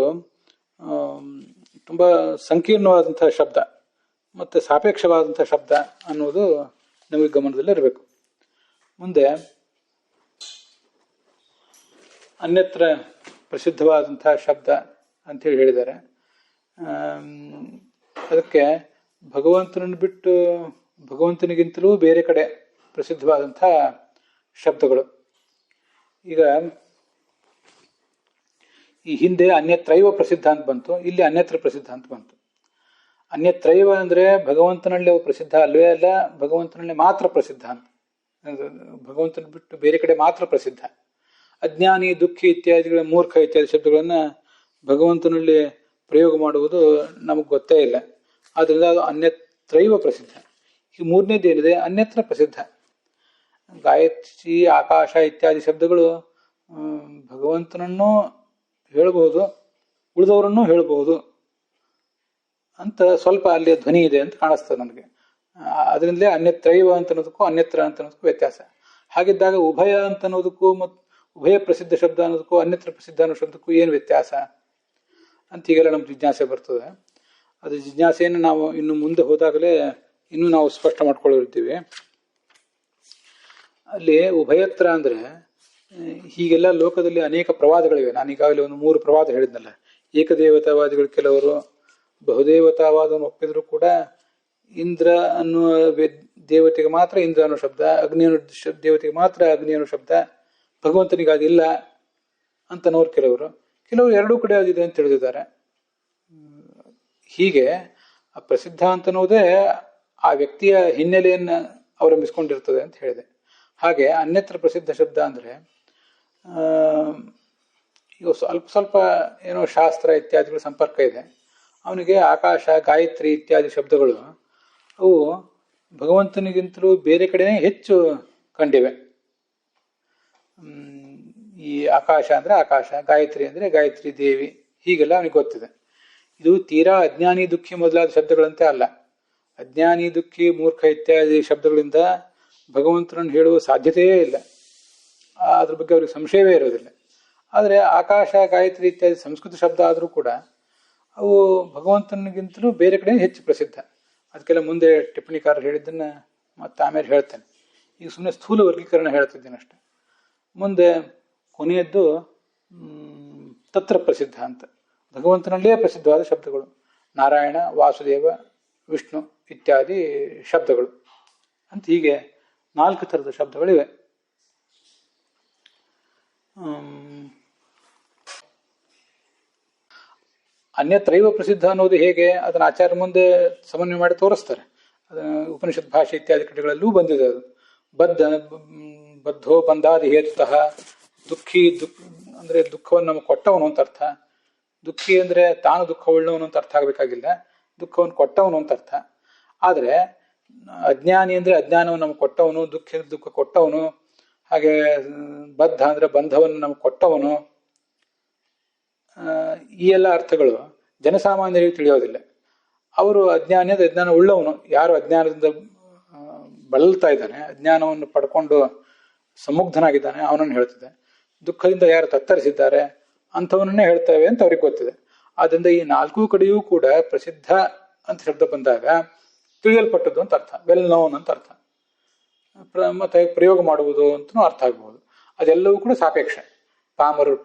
ತುಂಬ ಸಂಕೀರ್ಣವಾದಂತಹ ಶಬ್ದ ಮತ್ತು ಸಾಪೇಕ್ಷವಾದಂತಹ ಶಬ್ದ ಅನ್ನೋದು ನಮಗೆ ಗಮನದಲ್ಲಿರಬೇಕು. ಮುಂದೆ ಅನ್ಯತ್ರ ಪ್ರಸಿದ್ಧವಾದಂತಹ ಶಬ್ದ ಅಂತೇಳಿ ಹೇಳಿದ್ದಾರೆ. ಅದಕ್ಕೆ ಭಗವಂತನನ್ನು ಬಿಟ್ಟು ಭಗವಂತನಿಗಿಂತಲೂ ಬೇರೆ ಕಡೆ ಪ್ರಸಿದ್ಧವಾದಂತಹ ಶಬ್ದಗಳು. ಈಗ ಈ ಹಿಂದೆ ಅನ್ಯತ್ರೈವ ಪ್ರಸಿದ್ಧ ಅಂತ ಬಂತು, ಇಲ್ಲಿ ಅನ್ಯತ್ರ ಪ್ರಸಿದ್ಧ ಅಂತ ಬಂತು. ಅನ್ಯತ್ರೈವ ಅಂದ್ರೆ ಭಗವಂತನಲ್ಲಿ ಅವು ಪ್ರಸಿದ್ಧ ಅಲ್ವೇ ಅಲ್ಲ, ಭಗವಂತನಲ್ಲಿ ಮಾತ್ರ ಪ್ರಸಿದ್ಧ ಅಂತ, ಭಗವಂತನ ಬಿಟ್ಟು ಬೇರೆ ಕಡೆ ಮಾತ್ರ ಪ್ರಸಿದ್ಧ. ಅಜ್ಞಾನಿ, ದುಃಖಿ ಇತ್ಯಾದಿಗಳ, ಮೂರ್ಖ ಇತ್ಯಾದಿ ಶಬ್ದಗಳನ್ನ ಭಗವಂತನಲ್ಲಿ ಪ್ರಯೋಗ ಮಾಡುವುದು ನಮಗೆ ಗೊತ್ತೇ ಇಲ್ಲ. ಆದ್ರಿಂದ ಅದು ಅನ್ಯತ್ರೈವ ಪ್ರಸಿದ್ಧ. ಈ ಮೂರನೇದೇನಿದೆ, ಅನ್ಯತ್ರ ಪ್ರಸಿದ್ಧ. ಗಾಯತ್ರಿ, ಆಕಾಶ ಇತ್ಯಾದಿ ಶಬ್ದಗಳು ಭಗವಂತನನ್ನು ಹೇಳಬಹುದು, ಉಳಿದವರನ್ನು ಹೇಳಬಹುದು ಅಂತ ಸ್ವಲ್ಪ ಅಲ್ಲಿ ಧ್ವನಿ ಇದೆ ಅಂತ ಕಾಣಿಸ್ತದೆ ನನಗೆ. ಅದರಿಂದಲೇ ಅನ್ಯತ್ರೈವ ಅಂತ ಅನ್ನೋದಕ್ಕೂ ಅನ್ಯತ್ರ ಅಂತ ಅನ್ನೋದಕ್ಕೂ ವ್ಯತ್ಯಾಸ. ಹಾಗಿದ್ದಾಗ ಉಭಯ ಅಂತ ಅನ್ನೋದಕ್ಕೂ ಮತ್ತು ಉಭಯ ಪ್ರಸಿದ್ಧ ಶಬ್ದ ಅನ್ನೋದಕ್ಕೂ ಅನ್ಯತ್ರ ಪ್ರಸಿದ್ಧ ಅನ್ನೋ ಶಬ್ದಕ್ಕೂ ಏನು ವ್ಯತ್ಯಾಸ ಅಂತ ಈಗೆಲ್ಲ ನಮ್ಗೆ ಜಿಜ್ಞಾಸೆ ಬರ್ತದೆ. ಅದು ಜಿಜ್ಞಾಸೆಯನ್ನು ನಾವು ಇನ್ನು ಮುಂದೆ ಹೋದಾಗಲೇ ಇನ್ನೂ ನಾವು ಸ್ಪಷ್ಟ ಮಾಡ್ಕೊಳ್ಳಿರ್ತೀವಿ. ಅಲ್ಲಿ ಉಭಯತ್ರ ಅಂದ್ರೆ ಹೀಗೆಲ್ಲ ಲೋಕದಲ್ಲಿ ಅನೇಕ ಪ್ರವಾದಗಳಿವೆ. ನಾನು ಈಗಾಗಲೇ ಒಂದು 3 ಪ್ರವಾದ ಹೇಳಿದ್ನಲ್ಲ. ಏಕದೇವತಾವಾದಿಗಳು ಕೆಲವರು ಬಹುದೇವತಾವಾದವನ್ನು ಒಪ್ಪಿದ್ರು ಕೂಡ ಇಂದ್ರ ಅನ್ನುವ ದೇವತೆಗೆ ಮಾತ್ರ ಇಂದ್ರ ಅನ್ನೋ ಶಬ್ದ, ಅಗ್ನಿ ಅನ್ನೋ ದೇವತೆಗೆ ಮಾತ್ರ ಅಗ್ನಿ ಅನ್ನೋ ಶಬ್ದ, ಭಗವಂತನಿಗೆ ಅದಿಲ್ಲ ಅಂತನೋರು ಕೆಲವರು ಎರಡೂ ಕಡೆ ಅದಿದೆ ಅಂತ ತಿಳಿದಿದ್ದಾರೆ. ಹೀಗೆ ಆ ಪ್ರಸಿದ್ಧ ಅಂತನ್ನೋದೇ ಆ ವ್ಯಕ್ತಿಯ ಹಿನ್ನೆಲೆಯನ್ನು ಅವಲಂಬಿಸ್ಕೊಂಡಿರ್ತದೆ ಅಂತ ಹೇಳಿದೆ. ಹಾಗೆ ಅನ್ಯತ್ರ ಪ್ರಸಿದ್ಧ ಶಬ್ದ ಅಂದ್ರೆ ಈಗ ಸ್ವಲ್ಪ ಏನೋ ಶಾಸ್ತ್ರ ಇತ್ಯಾದಿಗಳ ಸಂಪರ್ಕ ಇದೆ. ಅವನಿಗೆ ಆಕಾಶ, ಗಾಯತ್ರಿ ಇತ್ಯಾದಿ ಶಬ್ದಗಳು ಅವು ಭಗವಂತನಿಗಿಂತಲೂ ಬೇರೆ ಕಡೆನೇ ಹೆಚ್ಚು ಕಂಡಿವೆ. ಈ ಆಕಾಶ ಅಂದ್ರೆ ಆಕಾಶ, ಗಾಯತ್ರಿ ಅಂದ್ರೆ ಗಾಯತ್ರಿ ದೇವಿ, ಹೀಗೆಲ್ಲ ಅವನಿಗೆ ಗೊತ್ತಿದೆ. ಇದು ತೀರಾ ಅಜ್ಞಾನಿ, ದುಃಖಿ ಮೊದಲಾದ ಶಬ್ದಗಳಂತೆ ಅಲ್ಲ. ಅಜ್ಞಾನಿ, ದುಃಖಿ, ಮೂರ್ಖ ಇತ್ಯಾದಿ ಶಬ್ದಗಳಿಂದ ಭಗವಂತನನ್ನು ಹೇಳುವ ಸಾಧ್ಯತೆಯೇ ಇಲ್ಲ. ಅದ್ರ ಬಗ್ಗೆ ಅವ್ರಿಗೆ ಸಂಶಯವೇ ಇರೋದಿಲ್ಲ. ಆದರೆ ಆಕಾಶ, ಗಾಯತ್ರಿ ಇತ್ಯಾದಿ ಸಂಸ್ಕೃತ ಶಬ್ದ ಆದರೂ ಕೂಡ ಅವು ಭಗವಂತನಿಗಿಂತಲೂ ಬೇರೆ ಕಡೆ ಹೆಚ್ಚು ಪ್ರಸಿದ್ಧ. ಅದಕ್ಕೆಲ್ಲ ಮುಂದೆ ಟಿಪ್ಪಣಿಕಾರರು ಹೇಳಿದ್ದನ್ನು ಮತ್ತೆ ಆಮೇಲೆ ಹೇಳ್ತೇನೆ. ಈಗ ಸುಮ್ಮನೆ ಸ್ಥೂಲ ವರ್ಗೀಕರಣ ಹೇಳ್ತಿದ್ದೇನೆ ಅಷ್ಟೆ. ಮುಂದೆ ಕೊನೆಯದ್ದು ತತ್ರ ಪ್ರಸಿದ್ಧ ಅಂತ, ಭಗವಂತನಲ್ಲೇ ಪ್ರಸಿದ್ಧವಾದ ಶಬ್ದಗಳು. ನಾರಾಯಣ, ವಾಸುದೇವ, ವಿಷ್ಣು ಇತ್ಯಾದಿ ಶಬ್ದಗಳು ಅಂತ ಹೀಗೆ 4 ಥರದ ಶಬ್ದಗಳಿವೆ. ಅನ್ಯತ್ರೈವ ಪ್ರಸಿದ್ಧ ಅನ್ನೋದು ಹೇಗೆ, ಅದನ್ನು ಆಚಾರ್ಯ ಮುಂದೆ ಸಮನ್ವಯ ಮಾಡಿ ತೋರಿಸ್ತಾರೆ. ಉಪನಿಷತ್ ಭಾಷೆ ಇತ್ಯಾದಿ ಕಡೆಗಳಲ್ಲೂ ಬಂದಿದೆ ಅದು. ಬದ್ಧೋ ಬಂಧಾದಿ ಹೇತುತಃ, ದುಃಖಿ ಅಂದ್ರೆ ದುಃಖವನ್ನು ನಮಗೆ ಕೊಟ್ಟವನು ಅಂತ ಅರ್ಥ. ದುಃಖಿ ಅಂದ್ರೆ ತಾನು ದುಃಖ ಉಳ್ಳವನು ಅಂತ ಅರ್ಥ ಆಗಬೇಕಾಗಿಲ್ಲ, ದುಃಖವನ್ನು ಕೊಟ್ಟವನು ಅಂತ ಅರ್ಥ. ಆದರೆ ಅಜ್ಞಾನಿ ಅಂದ್ರೆ ಅಜ್ಞಾನವನ್ನು ನಮಗೆ ಕೊಟ್ಟವನು, ದುಃಖ ಕೊಟ್ಟವನು. ಹಾಗೆ ಬದ್ಧ ಅಂದ್ರೆ ಬಂಧವನ್ನು ನಮಗೆ ಕೊಟ್ಟವನು. ಈ ಎಲ್ಲ ಅರ್ಥಗಳು ಜನಸಾಮಾನ್ಯರಿಗೆ ತಿಳಿಯೋದಿಲ್ಲ. ಅವರು ಅಜ್ಞಾನಿ ಅಂದ್ರೆ ಅಜ್ಞಾನ ಉಳ್ಳವನು, ಯಾರು ಅಜ್ಞಾನದಿಂದ ಬಳಲ್ತಾ ಇದ್ದಾನೆ, ಅಜ್ಞಾನವನ್ನು ಪಡ್ಕೊಂಡು ಸಮುಗ್ಧನಾಗಿದ್ದಾನೆ ಅವನನ್ನು ಹೇಳ್ತಿದೆ. ದುಃಖದಿಂದ ಯಾರು ತತ್ತರಿಸಿದ್ದಾರೆ ಅಂಥವನ್ನೇ ಹೇಳ್ತೇವೆ ಅಂತ ಅವ್ರಿಗೆ ಗೊತ್ತಿದೆ. ಆದ್ರಿಂದ ಈ 4 ಕಡೆಯೂ ಕೂಡ ಪ್ರಸಿದ್ಧ ಅಂತ ಶಬ್ದ ಬಂದಾಗ ತಿಳಿಯಲ್ಪಟ್ಟದ್ದು ಅಂತ ಅರ್ಥ, ವೆಲ್ ನೋನ್ ಅಂತ ಅರ್ಥ. ಮತ್ತೆ ಪ್ರಯೋಗ ಮಾಡುವುದು ಅಂತಲೂ ಅರ್ಥ ಆಗ್ಬಹುದು. ಅದೆಲ್ಲವೂ ಕೂಡ ಸಾಪೇಕ್ಷ.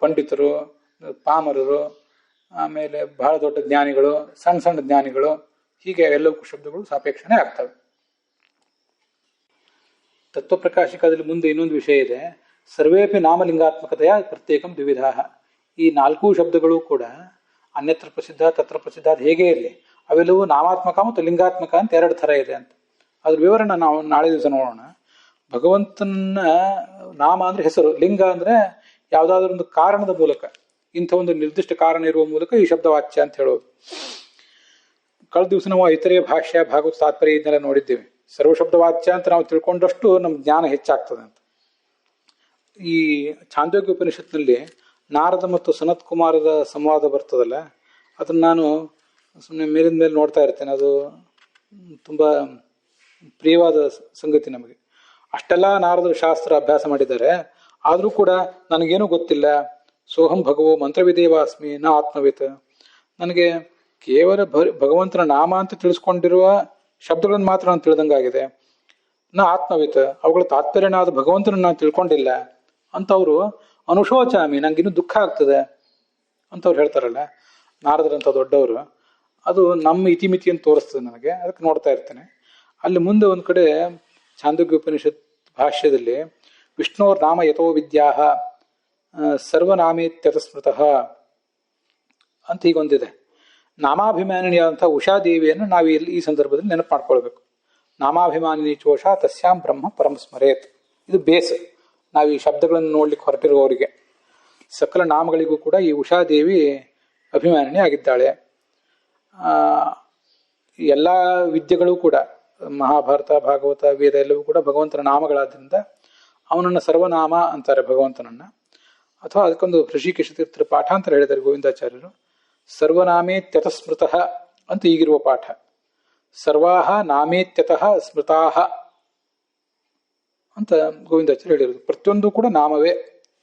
ಪಂಡಿತರು, ಪಾಮರರು, ಆಮೇಲೆ ಬಹಳ ದೊಡ್ಡ ಜ್ಞಾನಿಗಳು, ಸಣ್ಣ ಸಣ್ಣ ಜ್ಞಾನಿಗಳು, ಹೀಗೆ ಎಲ್ಲವೂ ಶಬ್ದಗಳು ಸಾಪೇಕ್ಷನೇ ಆಗ್ತವೆ. ತತ್ವಪ್ರಕಾಶಿಕದಲ್ಲಿ ಮುಂದೆ ಇನ್ನೊಂದು ವಿಷಯ ಇದೆ. ಸರ್ವೇಪಿ ನಾಮಲಿಂಗಾತ್ಮಕತೆಯ ಪ್ರತ್ಯೇಕಂ ದ್ವಿವಿಧ. ಈ 4 ಶಬ್ದಗಳು ಕೂಡ ಅನ್ಯತ್ರ ಪ್ರಸಿದ್ಧ, ತತ್ರ ಪ್ರಸಿದ್ಧ ಅದು ಹೇಗೆ ಇರಲಿ, ಅವೆಲ್ಲವೂ ನಾಮಾತ್ಮಕ ಮತ್ತು ಲಿಂಗಾತ್ಮಕ ಅಂತ 2 ಥರ ಇದೆ ಅಂತ. ಅದ್ರ ವಿವರಣೆ ನಾವು ನಾಳೆ ದಿವಸ ನೋಡೋಣ. ಭಗವಂತನ ನಾಮ ಅಂದ್ರೆ ಹೆಸರು, ಲಿಂಗ ಅಂದ್ರೆ ಯಾವುದಾದ್ರೂ ಒಂದು ಕಾರಣದ ಮೂಲಕ, ಇಂಥ ಒಂದು ನಿರ್ದಿಷ್ಟ ಕಾರಣ ಇರುವ ಮೂಲಕ ಈ ಶಬ್ದ ವಾಚ್ಯ ಅಂತ ಹೇಳೋದು. ಕಳೆದ ದಿವಸ ನಾವು ಇತರೆ ಭಾಷ್ಯ, ಭಾಗವತ ತಾತ್ಪರ್ಯ ಇದನ್ನೆಲ್ಲ ನೋಡಿದ್ದೇವೆ. ಸರ್ವಶಬ್ದ ವಾಚ್ಯ ಅಂತ ನಾವು ತಿಳ್ಕೊಂಡಷ್ಟು ನಮ್ಮ ಜ್ಞಾನ ಹೆಚ್ಚಾಗ್ತದೆ ಅಂತ. ಈ ಛಾಂದೋಗ್ಯ ಉಪನಿಷತ್ನಲ್ಲಿ ನಾರದ ಮತ್ತು ಸನತ್ ಕುಮಾರದ ಸಂವಾದ ಬರ್ತದಲ್ಲ, ಅದನ್ನು ನಾನು ಸುಮ್ಮನೆ ಮೇಲಿಂದ ಮೇಲೆ ನೋಡ್ತಾ ಇರ್ತೇನೆ. ಅದು ತುಂಬ ಪ್ರಿಯವಾದ ಸಂಗತಿ ನಮಗೆ. ಅಷ್ಟೆಲ್ಲ ನಾರದರು ಶಾಸ್ತ್ರ ಅಭ್ಯಾಸ ಮಾಡಿದ್ದಾರೆ, ಆದರೂ ಕೂಡ ನನಗೇನೂ ಗೊತ್ತಿಲ್ಲ. ಸೋಹಂ ಭಗವೋ ಮಂತ್ರವಿದೇವಾಸ್ಮಿ ನ ಆತ್ಮವಿತ್. ನನಗೆ ಕೇವಲ ಭಗವಂತನ ನಾಮ ಅಂತ ತಿಳಿಸ್ಕೊಂಡಿರುವ ಶಬ್ದಗಳನ್ನು ಮಾತ್ರ ನಾನು ತಿಳಿದಂಗಾಗಿದೆ. ನ ಆತ್ಮವಿತ್, ಅವುಗಳ ತಾತ್ಪರ್ಯನಾದ ಭಗವಂತನ ನಾನು ತಿಳ್ಕೊಂಡಿಲ್ಲ ಅಂತವ್ರು ಅನುಶೋಚಾಮಿ, ನಂಗಿನ್ನೂ ದುಃಖ ಆಗ್ತದೆ ಅಂತವ್ರು ಹೇಳ್ತಾರಲ್ಲ ನಾರದರಂಥ ದೊಡ್ಡವರು. ಅದು ನಮ್ಮ ಇತಿಮಿತಿಯನ್ನು ತೋರಿಸ್ತದೆ ನನಗೆ, ಅದಕ್ಕೆ ನೋಡ್ತಾ ಇರ್ತೇನೆ. ಅಲ್ಲಿ ಮುಂದೆ ಒಂದು ಕಡೆ ಛಾಂದೋಗ್ಯ ಉಪನಿಷತ್ ಭಾಷ್ಯದಲ್ಲಿ ವಿಷ್ಣೋರ್ ನಾಮ ಯಥೋ ವಿದ್ಯಾ ಸರ್ವನಾಮೇತ್ಯತಸ್ಮೃತಃ ಅಂತ ಹೀಗೊಂದಿದೆ. ನಾಮಾಭಿಮಾನಿಯಾದಂಥ ಉಷಾದೇವಿಯನ್ನು ನಾವು ಇಲ್ಲಿ ಈ ಸಂದರ್ಭದಲ್ಲಿ ನೆನಪು ಮಾಡ್ಕೊಳ್ಬೇಕು. ನಾಮಾಭಿಮಾನಿನಿ ಚೋಷ ತಸ್ಯಾಂ ಬ್ರಹ್ಮ ಪರಂ ಸ್ಮರೇತ್. ಇದು ಬೇಸ್. ನಾವು ಈ ಶಬ್ದಗಳನ್ನು ನೋಡ್ಲಿಕ್ಕೆ ಹೊರಟಿರುವವರಿಗೆ ಸಕಲ ನಾಮಗಳಿಗೂ ಕೂಡ ಈ ಉಷಾದೇವಿ ಅಭಿಮಾನಿನಿ ಆಗಿದ್ದಾಳೆ. ಎಲ್ಲ ವಿದ್ಯೆಗಳು ಕೂಡ ಮಹಾಭಾರತ, ಭಾಗವತ, ವೇದ ಎಲ್ಲವೂ ಕೂಡ ಭಗವಂತನ ನಾಮಗಳಾದ್ರಿಂದ ಅವನನ್ನು ಸರ್ವನಾಮ ಅಂತಾರೆ ಭಗವಂತನನ್ನ. ಅಥವಾ ಅದಕ್ಕೊಂದು ಋಷಿಕೇಶ ತೀರ್ಥರ ಪಾಠಾಂತರ ಹೇಳಿದ್ದಾರೆ ಗೋವಿಂದಾಚಾರ್ಯರು. ಸರ್ವನಾಮೇತ್ಯತಃ ಅಂತ ಈಗಿರುವ ಪಾಠ. ಸರ್ವಾಹ ನಾಮೇತ್ಯತಃ ಸ್ಮೃತಾಹ ಅಂತ ಗೋವಿಂದಾಚಾರ್ಯ ಹೇಳಿರೋದು. ಪ್ರತಿಯೊಂದು ಕೂಡ ನಾಮವೇ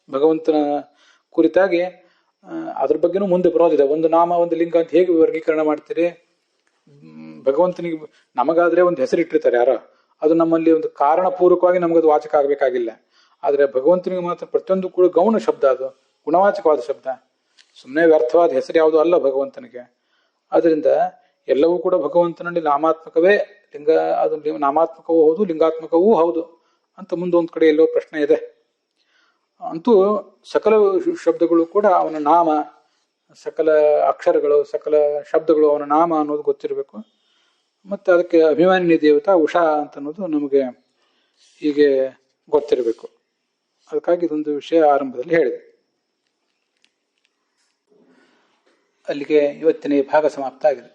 ಭಗವಂತನ ಕುರಿತಾಗಿ. ಅದ್ರ ಬಗ್ಗೆನೂ ಮುಂದೆ ಬರೋದಿದೆ. ಒಂದು ನಾಮ ಒಂದು ಲಿಂಗ ಅಂತ ಹೇಗೆ ವರ್ಗೀಕರಣ ಮಾಡ್ತೀರಿ? ಭಗವಂತನಿಗೆ ನಮಗಾದ್ರೆ ಒಂದು ಹೆಸರಿಟ್ಟಿರ್ತಾರೆ ಯಾರೋ, ಅದು ನಮ್ಮಲ್ಲಿ ಒಂದು ಕಾರಣಪೂರ್ವಕವಾಗಿ ನಮಗದು ವಾಚಕ ಆಗಬೇಕಾಗಿಲ್ಲ. ಆದರೆ ಭಗವಂತನಿಗೆ ಮಾತ್ರ ಪ್ರತಿಯೊಂದು ಕೂಡ ಗೌಣ ಶಬ್ದ, ಅದು ಗುಣವಾಚಕವಾದ ಶಬ್ದ, ಸುಮ್ಮನೆ ವ್ಯರ್ಥವಾದ ಹೆಸರು ಯಾವುದೂ ಅಲ್ಲ ಭಗವಂತನಿಗೆ. ಅದರಿಂದ ಎಲ್ಲವೂ ಕೂಡ ಭಗವಂತನಲ್ಲಿ ನಾಮಾತ್ಮಕವೇ. ಲಿಂಗ ಅದು ನಾಮಾತ್ಮಕವೂ ಹೌದು, ಲಿಂಗಾತ್ಮಕವೂ ಹೌದು ಅಂತ ಮುಂದೊಂದು ಕಡೆ ಎಲ್ಲೋ ಪ್ರಶ್ನೆ ಇದೆ. ಅಂತೂ ಸಕಲ ಶಬ್ದಗಳು ಕೂಡ ಅವನ ನಾಮ, ಸಕಲ ಅಕ್ಷರಗಳು, ಸಕಲ ಶಬ್ದಗಳು ಅವನ ನಾಮ ಅನ್ನೋದು ಗೊತ್ತಿರಬೇಕು. ಮತ್ತು ಅದಕ್ಕೆ ಅಭಿಮಾನಿನಿ ದೇವತಾ ಉಷಾ ಅಂತ ಅನ್ನೋದು ನಮಗೆ ಹೀಗೆ ಗೊತ್ತಿರಬೇಕು. ಅದಕ್ಕಾಗಿ ಇದೊಂದು ವಿಷಯ ಆರಂಭದಲ್ಲಿ ಹೇಳಿದೆ. ಅಲ್ಲಿಗೆ ಇವತ್ತಿನ ಈ ಭಾಗ ಸಮಾಪ್ತ ಆಗಿದೆ.